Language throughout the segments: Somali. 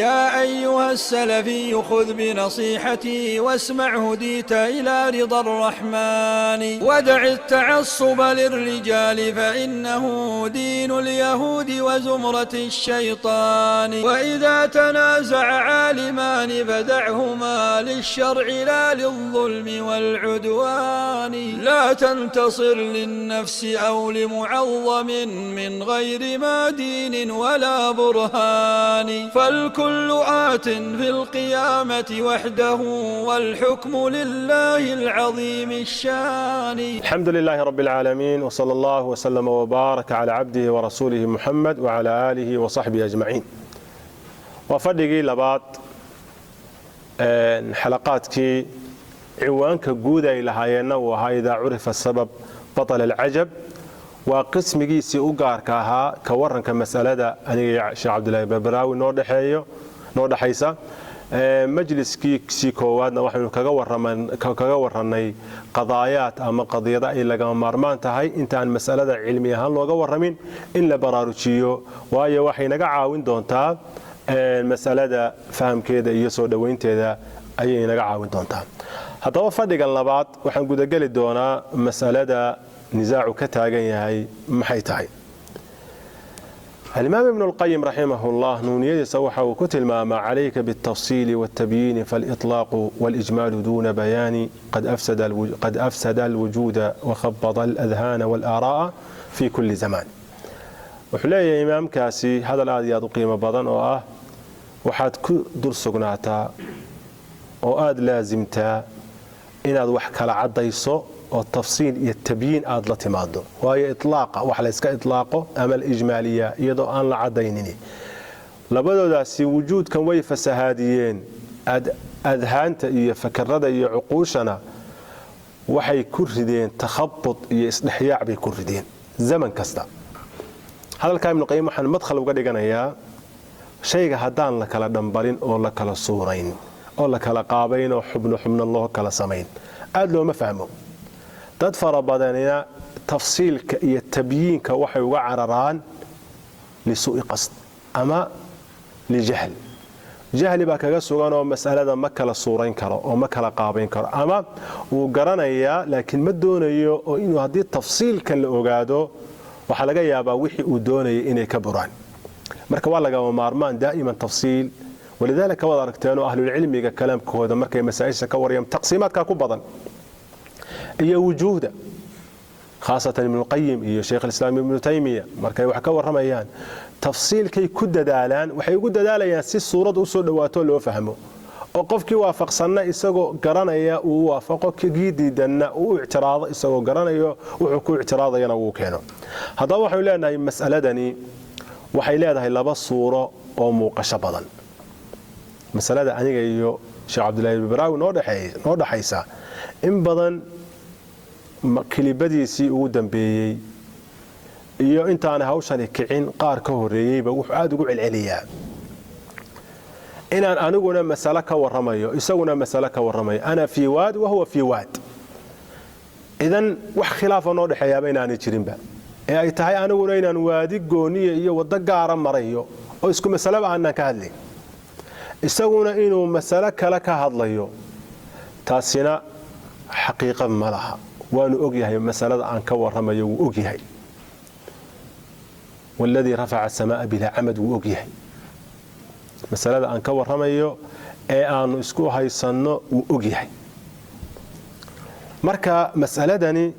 يا أيها السلفي خذ بنصيحتي واسمع هديت إلى رضا الرحمن ودع التعصب للرجال فإنه دين اليهود وزمرة الشيطان وإذا تنازع عالمان فدعهما للشرع لا للظلم والعدوان لا تنتصر للنفس أو لمعظم من غير ما دين ولا برهان فالكل آت في القيامة وحده والحكم لله العظيم الشان. الحمد لله رب العالمين وصلى الله وسلم وبارك على عبده ورسوله محمد وعلى آله وصحبه أجمعين. وفرقي لبعض حلقاتك عوانك جودة إلى هاينا وهذا عرف السبب بطل العجب وقسميسي ugaarka ka waranka mas'alada aniga Sheekh Abdullaahi Barbaraawi noo dhaxaysa majliskii koowaadna waxaanu kaga waranay qadaayaat ama qadiyada ay laga maarmaan tahay intaan mas'alada cilmi ahaan looga waramin in la baraarujiyo waayo waxay naga caawin doontaa mas'alada fahamkeeda iyo soo dhaweynteeda ayay naga caawin doontaa. haddaba fadhigan labaad waxaan guda gali doonaa mas'alada نزاع كتاغن يahay maxay tahay. الإمام ابن القيم رحمه الله نونيديisa waxa uu ku tilmaama عليك بالتفصيل والتبيين فالإطلاق والإجمال دون بيان قد أفسد الوجود وخبط الأذهان والآراء في كل زمان. wuxuu leeyahay imaamkaasi hadal aad iyo aad u qiimo badan oo ah waxaad ku dul sugnaataa oo aad laazimtaa inaad wax kala cadayso oo tafsiil iyo tabyiin aad la timaado waayo itlaaqa wax la iska itlaaqo ama ijmaaliya iyadoo aan la cadaynin labadoodaasi wujuudkan way fasahaadiyeen adhaanta iyo fakarada iyo uquushana waxay ku rideen takhabbud iyo isdhexyaac bay ku rideen zaman kasta. hadalka ibn qayyim waxaan madkhal uga dhiganayaa shayga hadaan la kala dhambarin oo la kala suurayn oo la kala qaabayn oo xubno loo kala sameyn aad loo ma fahmo. dad fara badanina tafsiilka iyo tabyiinka waxay uga cararaan lisuu'i qasd ama lijahl. jahli baa kaga sugan oo mas'alada ma kala suurayn karo oo ma kala qaabayn karo ama uu garanayaa laakiin ma doonayo oo inuu hadii tafsiilka la ogaado waxa laga yaabaa wixii uu doonayay inay ka buraan. marka waa laga maarmaan daa'iman tafsiil walidaalka wada aragteeno ahlul cilmiga kalaamkooda markay masaa'isha ka wariyaan taqsiimaadka ku badan iyo wujuuda khaasatan ibn qayyim iyo sheekh al-islam ibn taymiya markay wax ka waramayaan tafsiilkay ku dadaalaan waxay ugu dadaalayaan si suurad u soo dhawaato loo fahmo oo qofkii waafaqsanna isagoo garanaya uu waafaqo kiidiidanna uu ictiraado isagoo garanayo wuxuu ku ictiraadayana uu keeno. haddaba waxaan leenahay mas'aladani waxay leedahay laba suuro oo muuqasho badan. mas'alada aniga iyo Sheekh Abdullaahi Barbaraawi noo dhaxaysa in badan kilibadiisii ugu dambeeyay iyo intaan hawshan kicin qaar ka horeeyayba wuxuu aad ugu celceliyaa inaan aniguna mas'ala ka waramayo isaguna mas'ala ka waramayo ana fi waad wa huwa fi waad idan wax khilaaf noo dhaxeeyaba inaan jirinba ee ay tahay aniguna inaan waadi gooniye iyo wada gaara marayo oo isku mas'alaba aan ka hadlay isaguna inuu mas'ala kala ka hadlayo taasina xaqiiqo ma laha waanu ogyahay mas'alada aan ka waramayo wuu ogyahay والذي رفع السماء بلا عمد wuu ogyahay mas'alada aan ka waramayo ee aanu isku haysanno wuu ogyahay. marka mas'aladani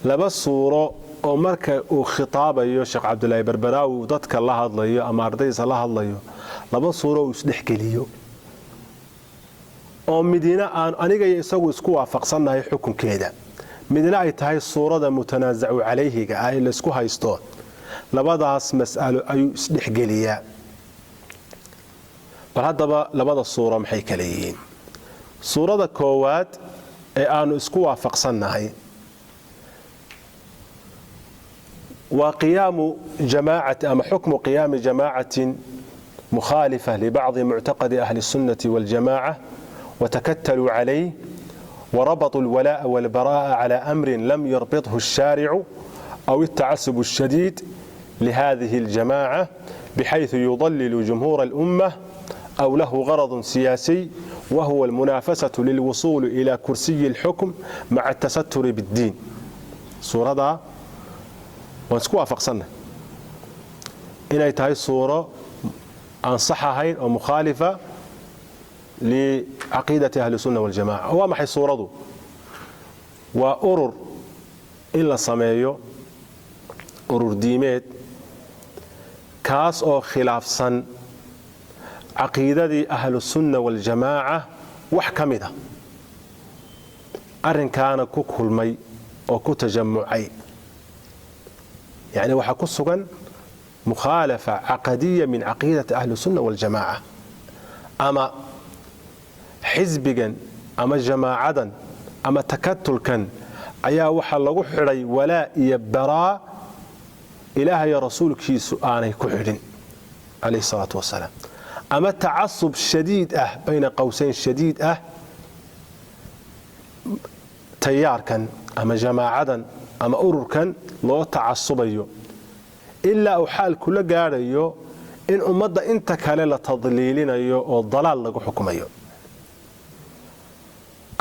laba suuro oo marka uu khitaabayo Sheekh Abdullaahi Barbaraawi dadka la hadlayo ama ardayda la hadlayo laba suuro uu isdhexgeliyo oo midina aan aniga iyo isagu isku waafaqsanahay xukunkeeda midna ay tahay suurada mutanaazacu calayhiga ay la isku haysto labadaas mas'alo ayuu isdhexgeliyaa. bal haddaba labada suuro maxay kala yihiin. suurada koowaad ee aanu isku waafaqsanahay waa qiyaamu jamaacati ama xukmu qiyaami jamaacatin مخالفة لبعض معتقد أهل السنة والجماعة وتكتلوا عليه وربطوا الولاء والبراء على أمر لم يربطه الشارع أو التعصب الشديد لهذه الجماعة بحيث يضلل جمهور الأمة أو له غرض سياسي وهو المنافسة للوصول إلى كرسي الحكم مع التستر بالدين. سورة دا وانسكوا فقصنا إن هاي الصورة أنصحها أو مخالفة لعقيدة أهل السنة والجماعة. وما حي صورة دو وأرر إلا صميو أرر ديميت كاس أو خلاف صن عقيدة أهل السنة والجماعة وحكمدة أرن كان كوك المي أو كتجمعي يعني وحكسوغا مخالفة عقدية من عقيدة أهل السنة والجماعة أما حزبا أما جماعة أما تكتلكا أيا وحا لغو حري ولا يبرا إلهي رسولك سؤالي كحرين عليه الصلاة والسلام أما تعصب شديد بين قوسين شديد تيار كان أما جماعة أما أرور كان لو تعصبيو إلا أو حال كل قاريو إن أمضى إنت كالي تضليلين والضلال لغو حكميو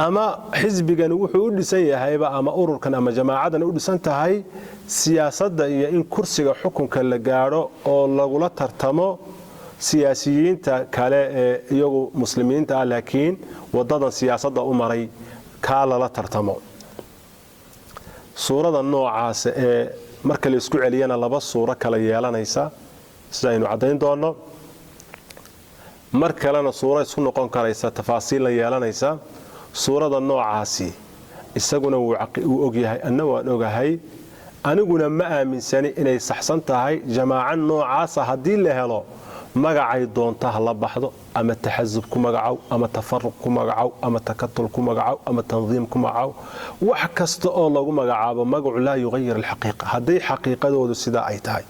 أما حزبك نوحو لسيه هايبا أما أرور كان أما جماعة نقول سنتهاي سياسة إيا إن كرسي حكم كان لقارو أو لغو لا ترتمو سياسيين كالي يوغو مسلمين لكن ودادا سياسة أمري كالا لا ترتمو سورة النوع marka la isku celiyana laba suuro kala yeelanaysa sidaynu cadeyn doono mar kalena suuro isku noqon karaysa tafaasiil la yeelanaysa suurada noocaasi isaguna uu og yahay annagu aan ogahay aniguna ma aaminsani inay saxsan tahay jamaacan noocaas hadii la helo magacay doonta la baxdo ama taxazub ku magacaw ama tafarruq ku magacaw ama takattul ku magacaw ama tanziim ku magacaw wax kasta oo lagu magacaabo magacu la yughayir alhaqiqa haday haqiiqadoodu sida ay tahay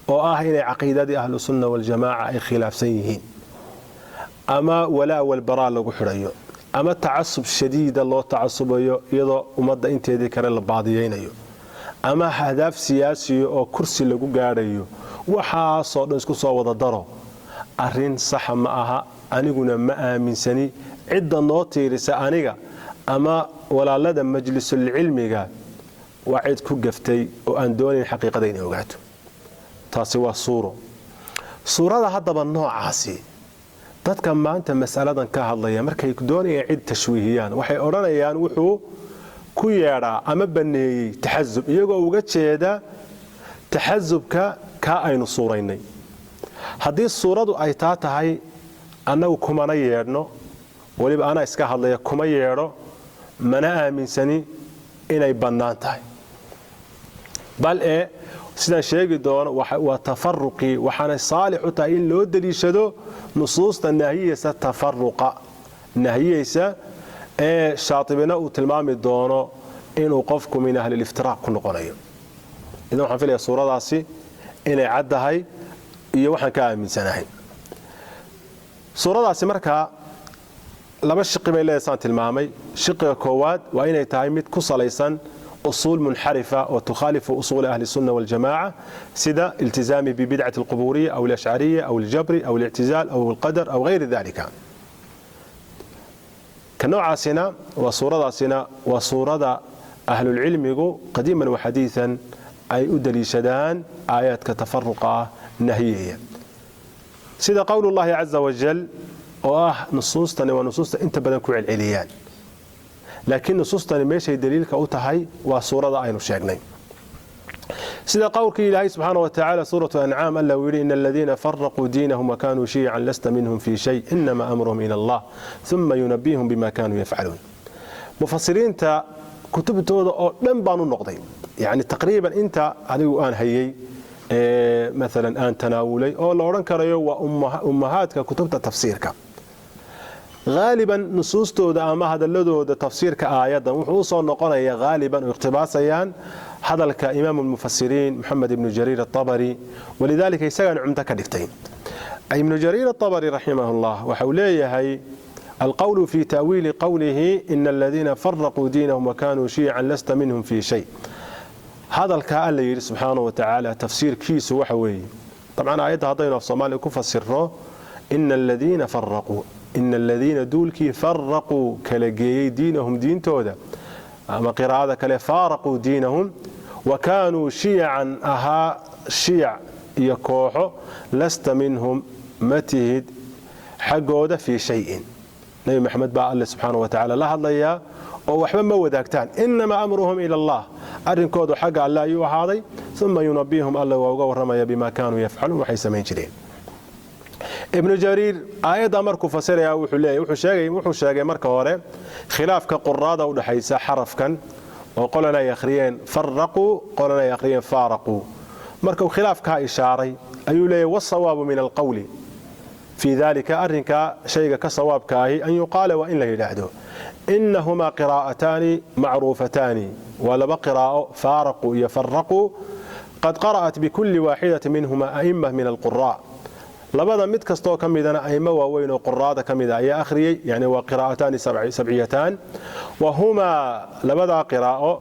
oo inay aqeedadii ahlu sunna wal jamaa ay khilaafsan yihiin ama wala wal bara lagu xirayo ama taasub shadiid loo taasubayo iyadoo umada inteedii kale la baadiyeynayo ama hadaaf siyaasi oo kursi lagu gaarayo waxa soo dhan isku soo wada daro arin sax ma aha aniguna ma aaminsani cid noo tiirisa aniga ama walaalada majlisul cilmiga wacid ku gaftay oo aan doonin xaqiiqada inay ogaato taasi waa suurada hadaba noocaasi dadka maanta mas'aladan ka hadlaya markay doonayaan cid tashwiihiyaan waxay oranayaan wuxuu ku yeeraa ama baneeyay taxazub iyagoo uga jeeda taxazubka ka aynu suuraynay haddii suuradu ay tahay annagu kumana yeedhno waliba ana iska hadlaya kuma yeedho mana aaminsani inay bannaan tahay bal sidaan sheegi doono waa tafarruqi waxaana saalix u tahay in loo daliishado nusuusta nahiyeysa tafarruqa nahiyeysa shaatibina uu tilmaami doono inuu qofku min ahli al-iftiraaq ku noqonayo idan waxaan filayaa suuradaasi inay caddahay iyo waxaan ka aaminsanahay suuradaasi marka laba shiqi bay leedahay tilmaamay shiqiga koowaad waa inay tahay mid ku salaysan أصول منحرفة وتخالف أصول أهل السنة والجماعة سدا التزامي ببدعة القبورية أو الأشعرية أو الجبر أو الاعتزال أو القدر أو غير ذلك كنوع سنة وصورة سنة وصورة أهل العلم يقول قديما وحديثا أي أدلي شدان آيات كتفرقة نهيية سدا قول الله عز وجل نصوصتني ونصوصت انت بدنكو العليان لكن نصوصتني ماشي دليلك او تahay waa suurada aynu sheegnay sida qowlkii Ilaahay subhanahu wa ta'ala suratu an'am alla wiri innal ladina farraqu diinahum wa kanu shi'an lasta minhum fi shay inma amruhum ila Allah thumma yunabbihum bima kanu yaf'alun mufassiriinta kutubtooda oo dhan baan u noqday yani taqriiban inta adigu aan hayay مثلا aan tanaawulay oo la oran karayo waa ummahaadka kutubta tafsiirka غالبا نصوصتooda ama hadalladooda tafsiirka aayadan wuxuu soo noqonaya غالبا iqtibaasayaan hadalka imaam al-mufassirin Muhammad ibn Jarir at-Tabari ولذلك isagan cumta ka dhigtay ibn Jarir at-Tabari rahimahullah waxa uu leeyahay القول في تأويل قوله إن الذين فرقوا دينهم وكانوا شيعا لست منهم في شيء هذا الكلام اللي سبحانه وتعالى تفسير كيس وحوي طبعا آيات هذين في الصومالي كفسره إن الذين دولكي فرقوا كالجيي دينهم دين تودا أما قراءة كلا فارقوا دينهم وكانوا شيعا أها شيع يكوحوا لست منهم متهد حقودا في شيء نبي محمد بقى الله سبحانه وتعالى لا هذا يا أو حبا ما وداكتان إنما أمرهم إلى الله أرنكودوا حق الله يوحاضي ثم ينبيهم الله وورمي بما كانوا يفعلون وحيس من جرين ابن جرير آيات أمركو فسرها وحو شاقي مركا هوري خلاف كقرادة ودحيسا حرف كان وقولنا يخريين فرقوا قولنا يخريين فارقوا مركو خلاف كا إشاري أيو لي والصواب من القول في ذلك أرنك شيء كصواب كاهي أن يقال وإن لا يلعدو إنهما قراءتان معروفتان ولما قراءة فارقوا يفرقوا قد قرأت بكل واحدة منهما أئمة من القراء لبدا مد كستو كميدنا أئمة ووين قراءة كميدا يا أخري يعني وقراءتان سبعيتان وهما لبدا قراءة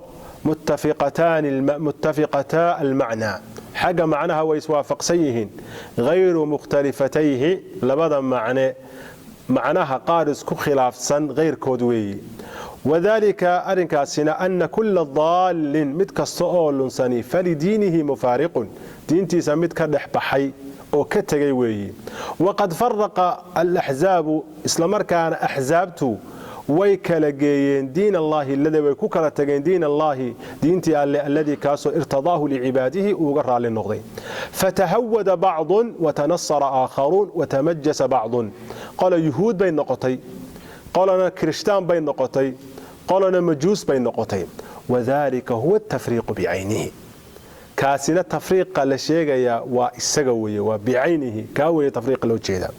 متفقتا المعنى حق معناها ويسوافق سيهن غير مختلفتيه لبدا معناها قارس كخلاف سن غير كودوي وذلك أرنكاسنا أن كل ضال متكستؤول سني فلدينه مفارق دينتي سمت كدح بحي أو كتغي وي وقد فرق الأحزاب إسلامر كان أحزابته ويكلجين دين الله الذي ويكوكل تجين دين الله دينتي الذي كاسو ارتضاه لعباده وقرر للنقضي فتهود بعض وتنصر آخرون وتمجس بعض قال يهود بين نقطي قال أنا كريستيان بين نقطي قال أنا مجوس بين نقطي وذلك هو التفريق بعينه كاسنا تفريق لشيء والسجوي وبعينه كاوي تفريق الوجهه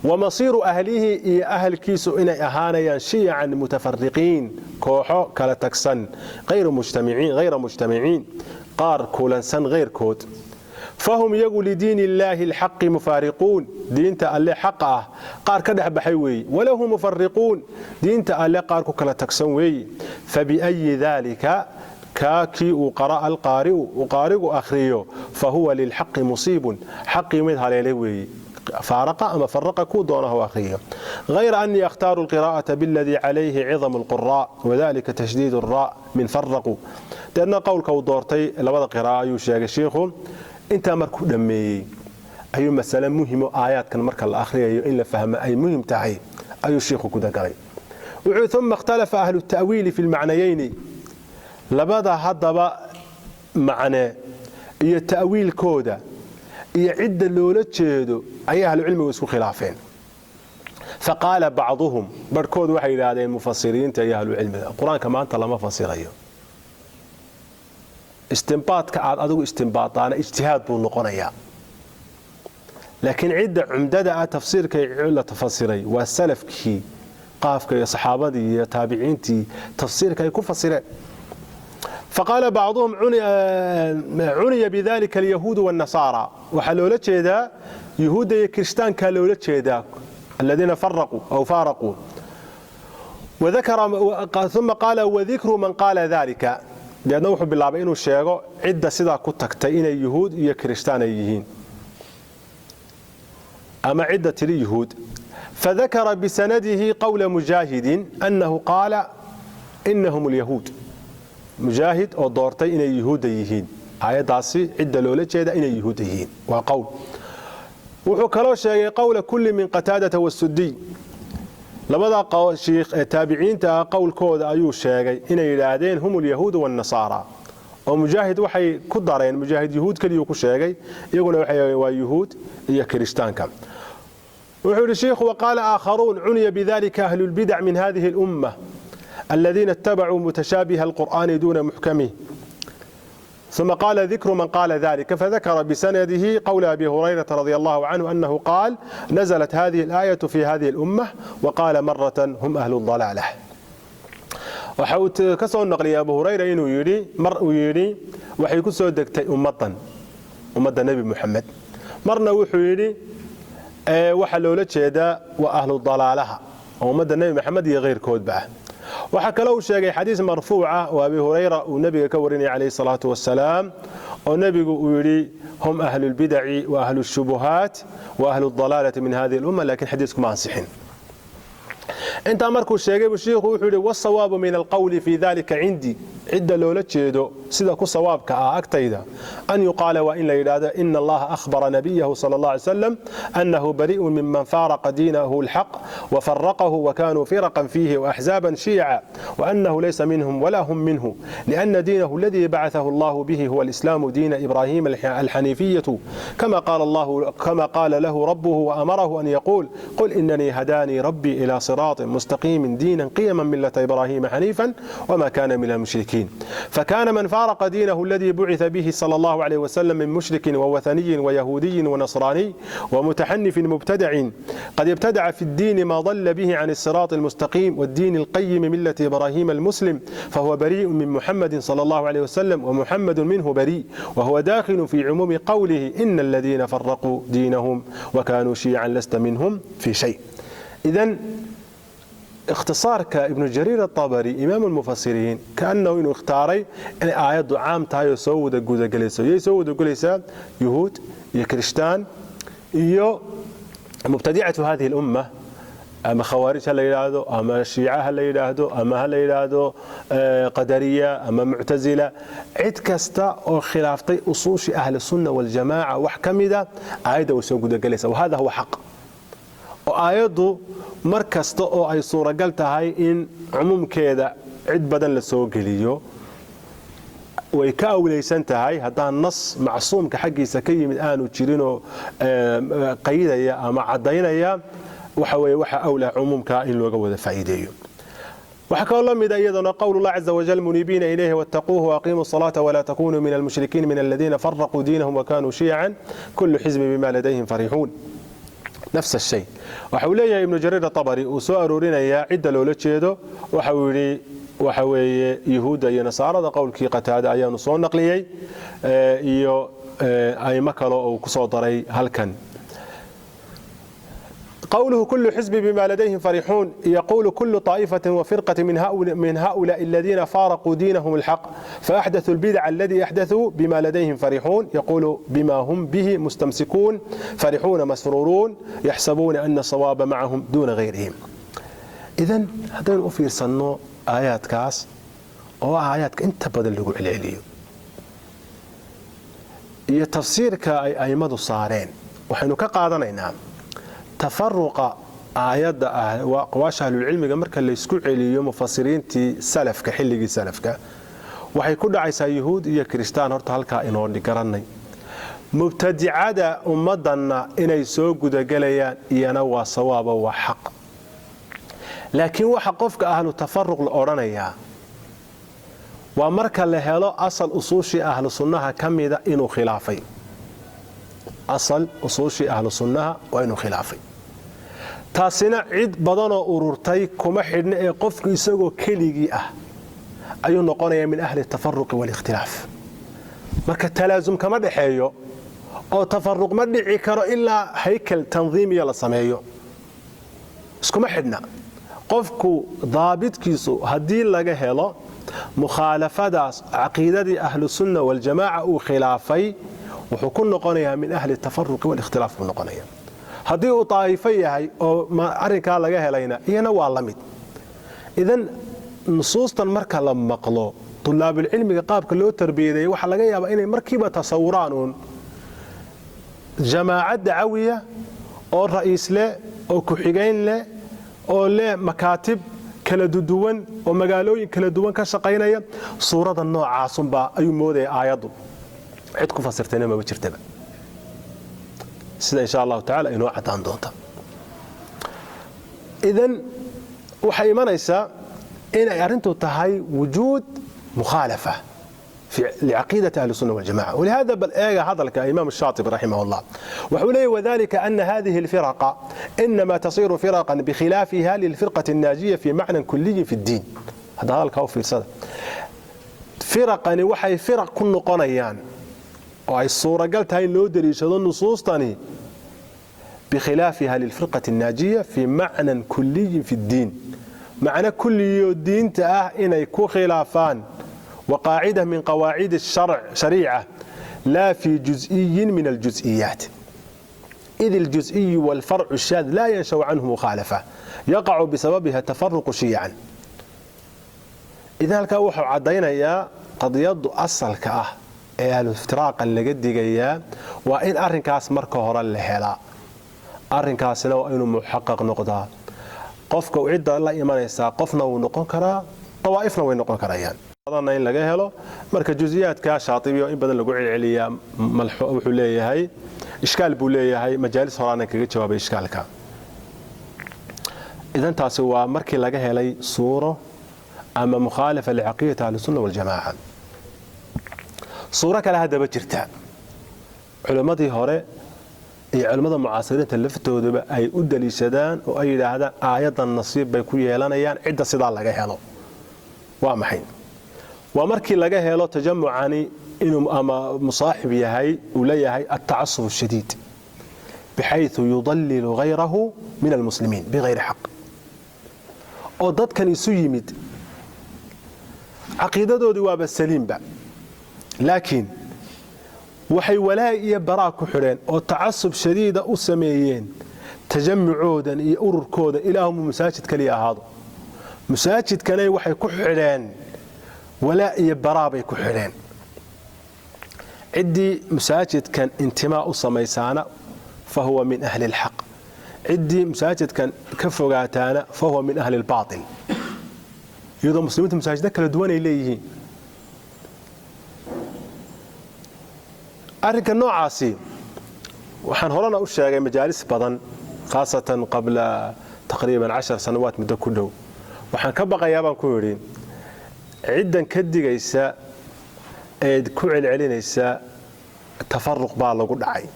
ومصير أهله أهل كيسو إن أهانيا شيعا متفرقين كوحو كلا تكسن غير مجتمعين قار كولنسن غير كود فهم يقول لدين الله الحق مفارقون دين تألي حقه قار كده بحيوي وله مفرقون دين تألي قار كلا تكسن وي فبأي ذلك كاكي وقراء القارئ وقارئ أخريه فهو للحق مصيب حق مذهل للوي فارق أما فرق كودونه وأخيه غير أني أختار القراءة بالذي عليه عظم القراء وذلك تشديد الراء من فرقوا لأن قول كودورتي لبدا قراءة يوشيغ الشيخ انت مركو دمي أي مسألة مهمة آيات كان مركا الآخرية إلا فهم أي مهم تعي أي الشيخ كده قري ثم اختلف أهل التأويل في المعنيين لبدا هذا معنى هي التأويل كودا يعد اللولة جيدو أي أهل العلم ويسكو خلافين فقال بعضهم بركود وحي لهذين المفسرين تأي أهل العلم القرآن كمان طلع ما فسيريه استنباط كعاد أدو استنباطانا اجتهاد بالنقنية لكن عدة عمدة تفسير كي علة تفسيري والسلف كي قاف كي صحابة دي تابعين تي تفسير كي يكون فسيرين فقال بعضهم عني بذلك اليهود والنصارى وحلولة جيدا يهود كريستان كالولة جيدا الذين فرقوا أو فارقوا وذكر ثم قال وذكر من قال ذلك لأنه وحب الله بإنه الشيء عدة سدا كتكتين اليهود يا كريستان يهين أما عدة اليهود فذكر بسنده قول مجاهد أنه قال إنهم اليهود مجاهد أو دورتي إن اليهود يهين آياتاسي عدة لولا جيدا إن اليهود يهين وقول وحكروا شيء قول كل من قتادة والسدي لماذا قال الشيخ تابعين قول كود أيو شيء إن يلادين هم اليهود والنصارى ومجاهد وحي كدارين مجاهد يهود كليو كشيء يقول وحي ويهود هي كريستان كم وحول الشيخ وقال آخرون عني بذلك أهل البدع من هذه الأمة الذين اتبعوا متشابه القرآن دون محكمه ثم قال ذكر من قال ذلك فذكر بسنده قول أبي هريرة رضي الله عنه أنه قال نزلت هذه الآية في هذه الأمة وقال مرة هم أهل الضلالة وحاوت كسو النقل يا أبو هريرة إنه يري وحي كسو دكتي أمة النبي محمد مرنا وحيري وحلولة شيدا وأهل الضلالة وأمة النبي محمد يغير كود بعه وحكى له شيء حديث مرفوعة وأبي هريرة والنبي كورني عليه الصلاة والسلام ونبي يقول هم أهل البدع وأهل الشبهات وأهل الضلالة من هذه الأمة، لكن حديثكم عن صحين. انت امركو sheegay sheekhu wuxuu yiri wasawaabu min alqawli fi dhalika indi idda loola jeedo sida ku sawaabka ah agtayda an yuqala wa in la yiraahdo inna allaha akhbara nabiyahu sallallahu alayhi wasallam annahu bari'un mimman faraqa dinahu alhaq wa farraqahu wa kanu firqan fihi wa ahzaban shi'a wa annahu laysa minhum wala hum minhu lianna dinahu alladhi ba'athahu allah bihi huwa alislam din ibrahim alhanifiyyah kama qala lahu rabbuhu wa amarahu an yaqul qul innani hadani rabbi ila صراط مستقيم دينا قيما ملة إبراهيم حنيفا وما كان من المشركين. فكان من فارق دينه الذي بعث به صلى الله عليه وسلم من مشرك ووثني ويهودي ونصراني ومتحنف مبتدع قد ابتدع في الدين ما ضل به عن الصراط المستقيم والدين القيم ملة إبراهيم المسلم، فهو بريء من محمد صلى الله عليه وسلم ومحمد منه بريء، وهو داخل في عموم قوله إن الذين فرقوا دينهم وكانوا شيعا لست منهم في شيء. إذن اختصار كابن جرير الطبري إمام المفسرين كأنه إنه اختاري أن آيات عام تايو سود الجوزة جلسة يسود جلسة يهود يكريستان يو مبتدعة هذه الأمة، أما خوارج هلا يلاهدو أما شيعة هلا يلاهدو أما هلا يلاهدو قدرية أما معتزلة عد كستا أو خلافتي أصوش أهل السنة والجماعة وحكمدا آيات وسود جلسة، وهذا هو حق. وآياته مركزته أو أي صورة قلتها هاي إن عموم كذا عد بدن لسوق ليو ويكاو ليسنتها هاي هذا النص معصوم كحقي سكي من آن وتشيرينه قيدة يا مع عدينا يا وحا أولى عموم كائن لوجود فائدة. وحكى الله من أيضا قول الله عز وجل منيبين إليه واتقوه وأقيموا الصلاة ولا تكونوا من المشركين من الذين فرقوا دينهم وكانوا شيعا كل حزب بما لديهم فرحون. نفس الشيء. وحولي ابن جرير الطبري وسؤالورنا يا عدة لولا تشيدو وحوي يهودا يا نصارى قول كي قتادة أيام نصون نقليي يو أي مكلو أو كصوتري هل كان قوله كل حزب بما لديهم فرحون يقول كل طائفة وفرقة من هؤلاء الذين فارقوا دينهم الحق فأحدثوا البدع الذي أحدثوا بما لديهم فرحون، يقول بما هم به مستمسكون فرحون مسرورون يحسبون أن الصواب معهم دون غيرهم. إذن هذين أفير صنو آيات كاس أو آيات أنت بدل عليه هي تفسير كأيمد الصارين وحين كقاضنا تفرق آيات وقواش أهل العلم مركا اللي يسكو عليهم مفسرين تي سلف كحلقي سلفك waxay ku dhacaysaa yahuud iyo kristaan horta halka inoo dhigaranay mubtadi'ada ummadana inay soo gudagalayaan iyana waa sawaaba waa xaq, laakiin waxa qofka ahlu tafarruq la oranaya waa marka la helo asal usuushi ahlu sunnaha kamida inuu khilaafay asal usuushi ahlu sunnaha waa inuu khilaafay taasina cid badan oo ururtay kuma xidhna ee qofku isagoo keligii ah ayuu noqonayaa min ahli tafarruq wal ikhtilaaf. marka talaazum kama dhaxeeyo oo tafarruq ma dhici karo ilaa haykal tanziimiya la sameeyo iskuma xidhna. qofku daabitkiisu hadii laga helo mukhaalafadaas aqeedadii ahlu sunna wal jamaa uu khilaafay wuxuu ku noqonayaa min ahli tafarruq wal ikhtilaaf ku noqonayaa. hadii uu taayifo yahay oo arinka laga helayna iyana waa la mid. idan nusuustan marka la maqlo طلاب العلم قابك لو تربيده waxa laga yaabaa inay markiiba tasawuraan jamaaca dacwiya oo ra'iis leh oo ku xigeyn leh oo leh makaatib kala duwan oo magaalooyin kala duwan ka shaqeynaya suurada noocaas ayuu mooday aayadu cid ku fasirtayna ma jirtaba sida insha Allah ta'ala inoo cadaan doonta. idan waxa imanaysa إن أرنتو تهاي وجود مخالفة لعقيدة أهل السنة والجماعة، ولهذا هذا الإمام الشاطبي رحمه الله وحوليه وذلك أن هذه الفرقة إنما تصير فرقا بخلافها للفرقة الناجية في معنى كلي في الدين. هذا الكوف في الصدر فرقا وحي فرق كل قنيان وهي الصورة قلت هاي لو دريش هذا النصوص تاني بخلافها للفرقة الناجية في معنى كلي في الدين. معنى كل دين تاه إن يكون خلافان وقاعدة من قواعد الشريعة لا في جزئي من الجزئيات، إذ الجزئي والفرع الشاذ لا ينشأ عنه مخالفة يقع بسببها تفرق شيعا. إذا halkaa wuxuu cadaynayaa qadiyadu asalka ah ee al-iftiraaqa laga digayaa waa in arrinkaas marka hore la helaa, arrinkaasina waa inuu muxaqaq noqdaa. qofka cidda la imanaysa qofna uu noqon karaa, tawaa'ifna way noqon karayaan. badana in laga helo marka juziyaadka shaatibiyo in badan lagu celceliyaa wuxuu leeyahay ishkaal buu leeyahay, majaalis horaan kaga jawaabay ishkaalka. idan taasi waa markii laga helay suuro ama mukhaalafa licaqiidati ahli sunna wal jamaa. suuro kale hadaba jirta culimadii hore iyo culimada mucaasiriinta laftooduba ay u daliishadaan oo ay yiraahdaan aayadan nasiib bay ku yeelanayaan cidda sidaa laga helo. waa maxay? waa markii laga helo tajamucani inuu ama musaaxib yahay uu leeyahay at-ta'assub shadiid بحيث يضلل غيره من المسلمين بغير حق. oo dadkan isu yimid caqiidadoodii waaba saliimba, laakiin waxay walaa iyo baraa ku xidheen oo tacasub shadiida u sameeyeen tajamucoodan iyo ururkooda ilaahum masaajid kaliya ahaado. masaajidkanay waxay ku xidheen walaa iyo baraa bay ku xidheen. ciddii masaajidkan intimaa u samaysaana fahuwa min ahli alxaq, ciddii masaajidkan ka fogaataana fahuwa min ahli albaatil. iyadoo muslimiintu masaajida kala duwan ay leeyihiin. arrinka noocaasi waxaan horena u sheegay majaalis badan, khaasatan qabla taqriiban 10 sanawaad muddo ku dhow. waxaan ka baqayaa baan ku yidhi ciddan ka digaysa ee ku celcelinaysa tafarruq baa lagu dhacay.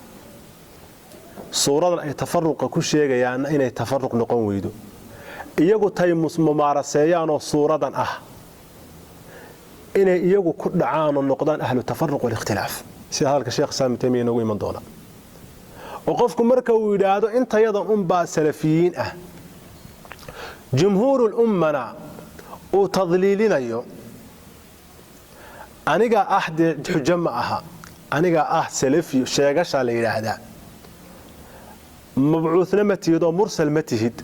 suuradan ay tafarruqa ku sheegayaan inay tafarruq noqon weydo, iyagu tay mumaaraseeyaan oo suuradan ah inay iyagu ku dhacaan oo noqdaan ahlu tafarruq wal ikhtilaaf, sida hadalka sheekh Saami Taymiya inoogu iman doona. oo qofku marka uu yiraahdo intayadan baa salafiyiin ah, jumhuurul ummana uu tadliilinayo, aniga ahde xujo ma aha, aniga salafi sheegasha la yiraahdaa, mabcuuthna ma tihid oo mursal ma tihid.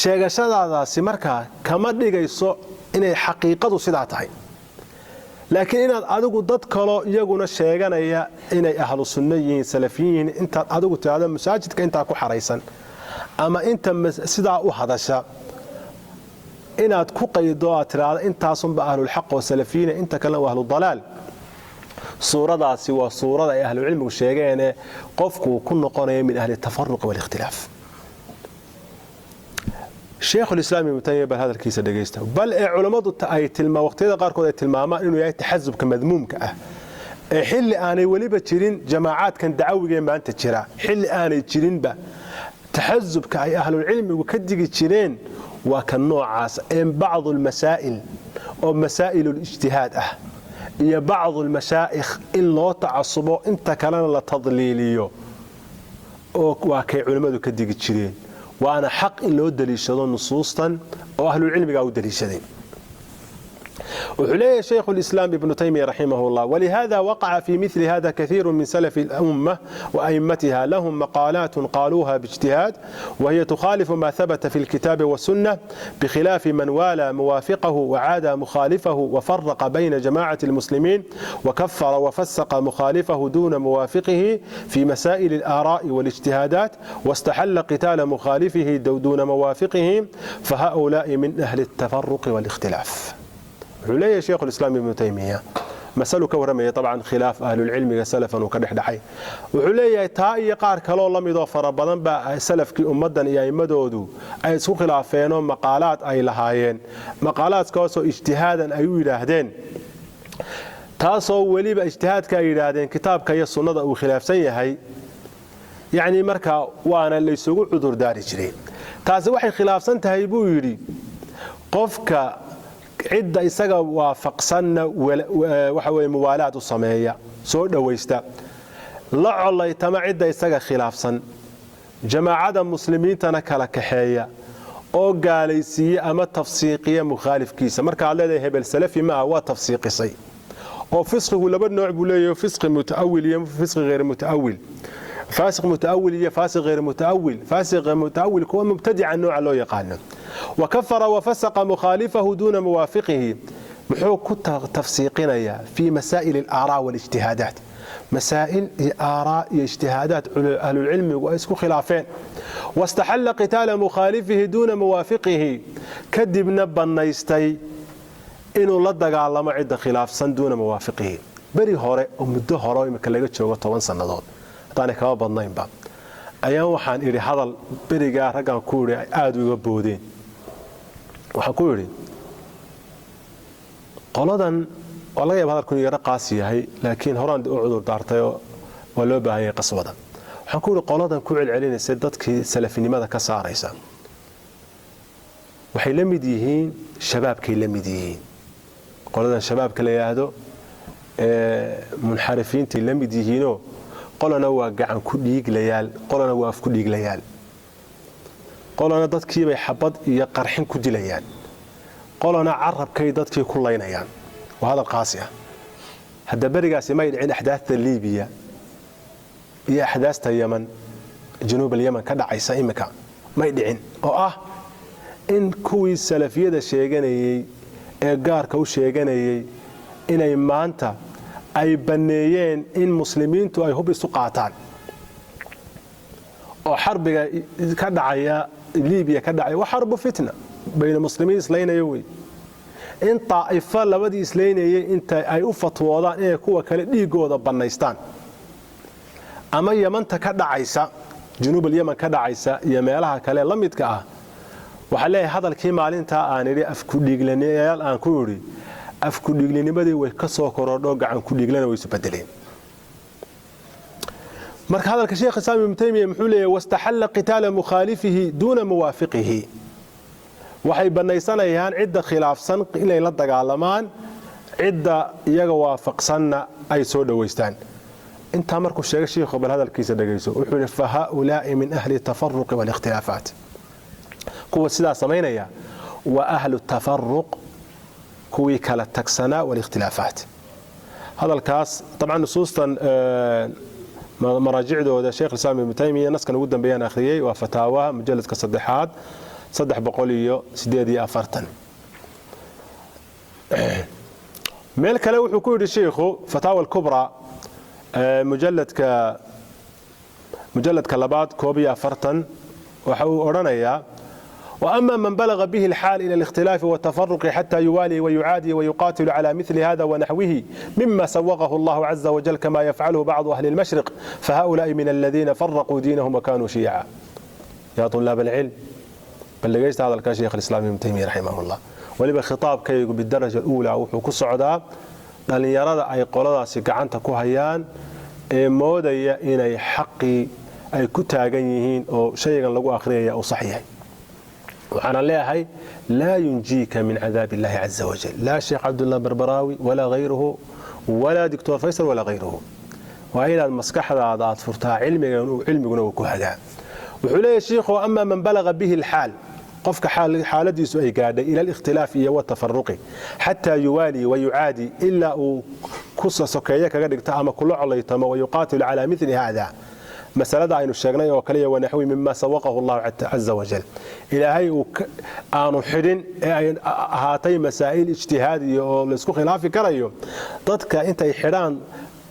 sheegashadaadaasi markaa kama dhigayso inay xaqiiqadu sidaa tahay, laakiin inaad adigu dad kaloo iyaguna sheeganaya inay ahlu sunna yihiin, salafiyiin, intaad adigu tiraahdo masaajidka intaa ku xaraysan ama inta sidaa u hadasha inaad ku qaydo aad tiraahdo intaasunba ahlulxaq oo salafiyiin, inta kalena waa ahludalaal. suuradaasi waa suurada ay ahlu cilmigu sheegeene qofku ku noqonaya min ahli tafarruq wal ikhtilaaf. شيخ الإسلام ابن تيمية بل هذا الكيس دقيسته بل علماء أي تلما وقتها قاركود أي تلماما إنه يأتي تحزب كمذموم كأه حل أنا ولي بتشيرين جماعات كان دعوي ما أنت تشرع حل أنا تشيرين به تحزب كأي أهل العلم وكدق تشيرين وكان نوع عاس إن بعض المسائل أو مسائل الاجتهاد هي بعض المشايخ إن لا تعصبوا أنت كلام لا تضليليو وكي علماء كدق تشيرين وأنا حق إن لو دليشدون نصوصا وأهل العلم قاعد دليشدين. وحليه شيخ الإسلام ابن تيمية رحمه الله ولهذا وقع في مثل هذا كثير من سلف الأمة وأئمتها لهم مقالات قالوها باجتهاد وهي تخالف ما ثبت في الكتاب والسنة بخلاف من والى موافقه وعادى مخالفه وفرق بين جماعة المسلمين وكفر وفسق مخالفه دون موافقه في مسائل الآراء والاجتهادات واستحل قتال مخالفه دون موافقه فهؤلاء من أهل التفرق والاختلاف. عليه شيخ الإسلام ابن تيمية مسألة كورمية طبعا خلاف أهل العلم سلفا وكدح دحي وحليه تاي قار كلو لم يضاف بدن با سلف كي امدن iyo imadoodu ay isku khilaafeen maqaalaad ay lahaayeen maqaalaadkaas oo ijtihaadan ay u yiraahdeen taasoo waliba ijtihaadka ay yiraahdeen kitaabka iyo sunnada uu khilaafsan yahay yaani marka waana la isugu cudur daari jiray taasi waxay khilaafsan tahay buu yiri qofka عدة إسقى وافقسنا وحوي موالات الصمية سود ويستا لا الله يتمع عدة إسقى خلافا جماعة المسلمين تنكلا كحية أو قاليسية أما تفسيقية مخالف كيسة مركا على هبل سلفي ما هو تفسيقي oo fisqigu laba nooc buu leeyahay fisqi mutaawil iyo fisqi غير mutaawil فاسق متأول يا فاسق غير متأول فاسق متأول هو مبتدع النوع لو يقال وكفر وفسق مخالفه دون موافقه محو تفسيقنا في مسائل الآراء والاجتهادات مسائل آراء اجتهادات أهل العلم واسكو خلافين واستحل قتال مخالفه دون موافقه كدب نبا نيستي إنه لا دغالما عد خلاف سن دون موافقه بري هوري ومدو هوري marka laga joogo 10 sanadood taana ka badnayn ba ayaan waxaan iri hadal beriga ragan ku iri aad uga boodeen waxa ku iri qoladan walaga yaab hadalku yara qaasi yahay laakiin horaan u cudur daartay oo loo baahan yahay qaswada waxaan ku iri qoladan ku celcelinaysa dadkii salafinimada ka saaraysa waxay la mid yihiin shabaabkay la mid yihiin qoladan shabaabka la yiraahdo munxarifiintii la mid yihiinoo qolana waa gacan ku dhiiglayaal qolana waa af ku dhiiglayaal qolana dadkii bay xabad iyo qarxin ku dilayaan qolana carabkay dadkii ku laynayaan waa hadal qaasi ah hadda barigaasi ma dhicin ahdaafta Liibiya iyo ahdaafta Yemen جنوب اليمن ka dhacaysa imika ma dhicin oo ah in kuwii salafiyada sheeganayay ee gaarka u sheeganayay inay maanta ay baneeyeen in muslimiintu ay hub isu qaataan oo xarbiga ka dhacaya Liibiya ka dhacay waa xarbu fitna bayna muslimiin islaynaya way in taifa labadii islaynayay inta ay u fatwoodaan in kuwa kale dhiigooda baneystaan ama Yamanta ka dhacaysa جنوب اليمن ka dhacaysa iyo meelaha kale la midka ah waxa leeyahay hadalkii maalinta aan iri af ku dhiiglaneeyal aan ku iri af ku dhiiglanimadii way ka soo korodho gacan ku dhiiglana way isu bedeleen marka hadalka sheekh Saami ibn Taymiyyah muxuu leeyahay wastahalla qital mukhalifihi duna muwafiqihi waxay banaysanayaan cidda khilaafsan inay la dagaalamaan cidda iyaga waafaqsanna ay soo dhaweystaan انت مركو الشيخ شيخ قبل هذا الكيس دغيسو وحول فهؤلاء من اهل التفرق والاختلافات كو سدا سمينيا واهل التفرق كوي كلا تكسنا والاختلافات هذا الكاس طبعا نصوصا مراجع ده شيخ الاسلام ابن تيميه نسكن ودن بيان اخريي وفتاوى مجلد كصدحات صدح بقوليو 8 ميل كلا وحو كو يري شيخو فتاوى الكبرى مجلد كلابات كوبيا فرتن وحو أورانيا وأما من بلغ به الحال إلى الاختلاف والتفرق حتى يوالي ويعادي ويقاتل على مثل هذا ونحوه مما سوغه الله عز وجل كما يفعله بعض أهل المشرق فهؤلاء من الذين فرقوا دينهم وكانوا شيعا يا طلاب العلم بلغيست هذا الشيخ الإسلام ابن تيمية رحمه الله ولبا خطاب كي بالدرجة الأولى وحو كسعدا dhalinyarada ay qoladaasi gacanta ku hayaan ee moodaya inay xaqi ay ku taagan yihiin oo shaygan lagu akhriyay oo sax yahay waxaan leeyahay la yunjika min adab Allah azza wa jalla la Sheikh Abdullah Barbarawi wala ghayruhu wala Dr. Faisal wala ghayruhu wa ila maskaxdaada aad furtaa cilmiguna uu ku hagaa wuxuu leeyahay sheekhu amma man balagha bihi al-hal قفك حالديسو أي قاعدة إلى الاختلاف والتفرق حتى يوالي ويعادي إلا كسا سكيك قد تأمى كل عليتما ويقاتل على مثل هذا مسألة عين الشيخنية وكلية ونحوي مما سوقه الله عز وجل إلى هاي آنو حرين هاتي مسائل اجتهادية لسكو خلافي كريو ضدك انت حران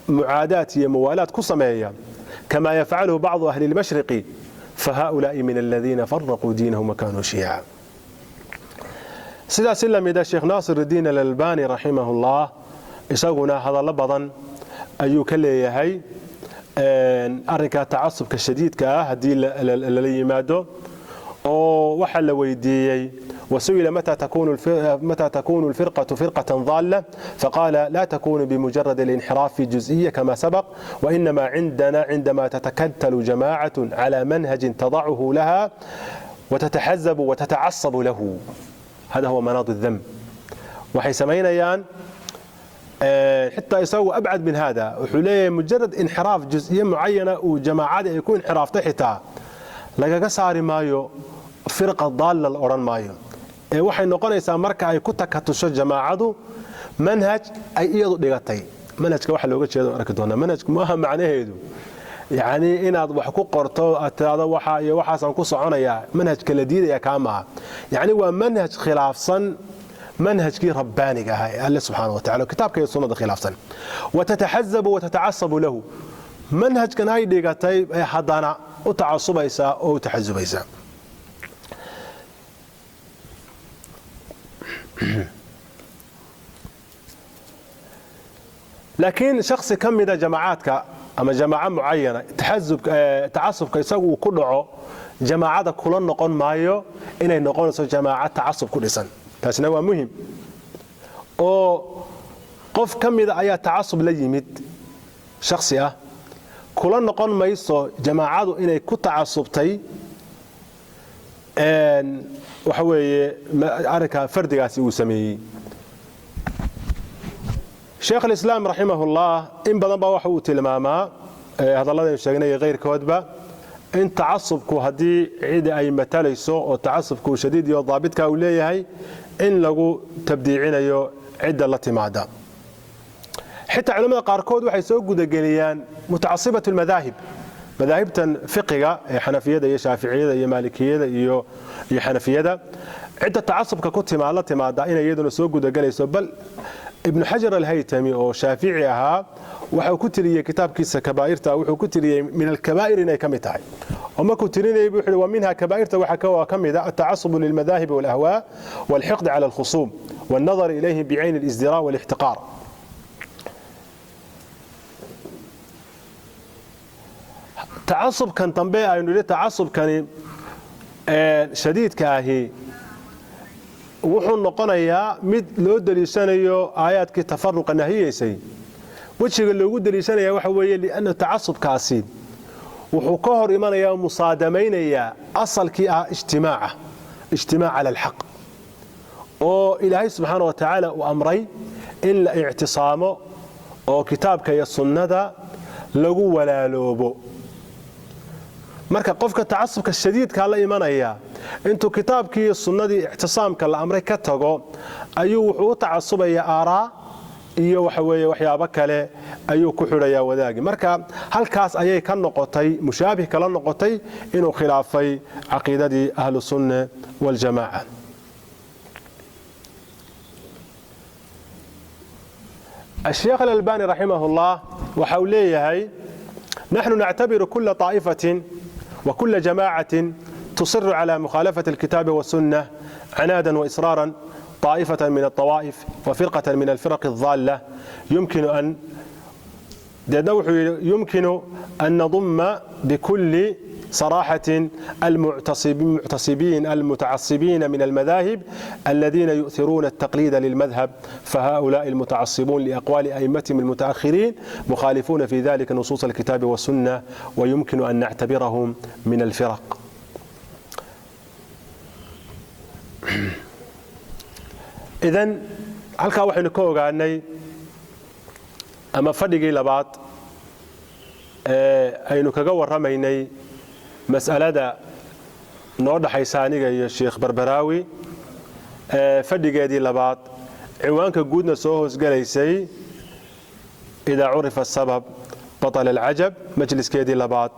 معادات موالات كسمية كما يفعله بعض أهل المشرق فهؤلاء من الذين فرقوا دينهم وكانوا شيعا سيدا سلم إذا الشيخ ناصر الدين الألباني رحمه الله يساقنا هذا لبضا أيو كلي هاي أرنكا تعصب كشديد كهدي اللي يمادو وحل ويديي وسئل متى تكون الفرقة فرقة ضالة فقال لا تكون بمجرد الانحراف في جزئية كما سبق وإنما عندما تتكتل جماعة على منهج تضعه لها وتتحزب وتتعصب له هذا هو مناط الذنب وحيسمين يان حتى يسوي أبعد من هذا وحليه مجرد انحراف جزئية معينة وجماعات يكون انحراف تحتها لقى قصاري مايو فرقة ضالة الأوران مايو waxay noqonaysaa marka ay ku takatusho jamaacadu manhaj ay iyadu dhigatay manhajka waxa looga jeedo arki doona manhajku ma aha macnaheedu yani inaad wax ku qorto ataada waxa iyo waxaasan ku soconaya manhajka la diidaya kaama yani waa manhaj khilaafsan manhajkii rabbaaniga ah ee Allah subhanahu wa ta'ala kitaabka iyo sunnada khilaafsan watatahazzabu watata'assabu lahu manhajkan ay dhigatay hadana u tacasubaysa oo tahazzubaysa لكن شخص كمida جماعاتك ama jamaaca muayana tacasubka isagu ku dhaco jamaacada kula noqon maayo inay noqonayso jamaaca tacasub ku dhisan taasina waa muhiim oo qof kamida ayaa tacasub la yimid shakhsi ah kula noqon mayso jamaacadu inay ku tacasubtay waxa weeye arrinka fardigaasi uu sameeyay شيخ الإسلام رحمه الله إن بدن بقى وحوه تلماما هذا الله يشجعني غير كودبا إن تعصبك هدي عيد أي متليسو أو تعصبك شديد يو ضابطك أوليه هاي إن لقوا تبديعين يو عدة التي معدا حتى علماء قاركود وحيسوقوا دجليان متعصبة المذاهب مذاهب فقهية حنفية يا شافعية يا مالكية يا حنفية عدة تعصبك كنت مع الله معدا إن يدنا سوقوا دجليسو بل ابن حجر الهيثمي أو شافعي أها وحو كتري كتاب كيس كبائرته وحو كتري من الكبائر إنها كمتاعي وما كترين يبوحل ومنها كبائرته وحكوا كمدا التعصب للمذاهب والأهواء والحقد على الخصوم والنظر إليهم بعين الازدراء والاحتقار تعصب كان تنبيه أنه تعصب كان شديد كاهي wuxuu noqonayaa mid loo daliishanayo aayaadkii tafarruqa nahiyeysay wajiga loogu daliishanaya waxa weeye liana tacassubkaasi wuxuu ka hor imanayaa musaadamaynaya asalkii ah ijtimaac ala alxaq oo ilaahay subxaanahu wa tacaala uu amray in la ictisaamo oo kitaabka iyo sunnada lagu walaaloobo marka qofka tacassubka shadiidka la imanaya intuu kitaabkii iyo sunnadii ictisaamka la amray ka tago ayuu wuxuu u tacasubaya aaraa iyo waxa weeye waxyaabo kale ayuu ku xidhayaa wadaagi marka halkaas ayay ka noqotay mushaabih kala noqotay inuu khilaafay caqiidadii ahlu sunna wal jamaa الشيخ الألباني رحمه الله وحوليه نحن نعتبر كل طائفة وكل جماعة تصر على مخالفة الكتاب والسنة عنادا وإصرارا طائفة من الطوائف وفرقة من الفرق الضالة يمكن أن نضم بكل صراحة المعتصبين المتعصبين من المذاهب الذين يؤثرون التقليد للمذهب فهؤلاء المتعصبون لأقوال أئمتهم المتأخرين مخالفون في ذلك نصوص الكتاب والسنة ويمكن أن نعتبرهم من الفرق إذن halkaa waxaynu ka ogaanay ama fadhigii labaad aynu kaga warramaynay mas'alada noo dhaxaysa aniga iyo Sheekh Barbaraawi fadhigeedii labaad ciwaanka guudna soo hoosgalaysay idaa curifa sabab batal alcajab majliskeedii labaad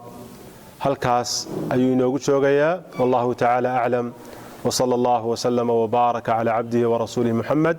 halkaas ayuu inoogu joogayaa wallahu ta'ala a'lam وصلى الله وسلم وبارك على عبده ورسوله محمد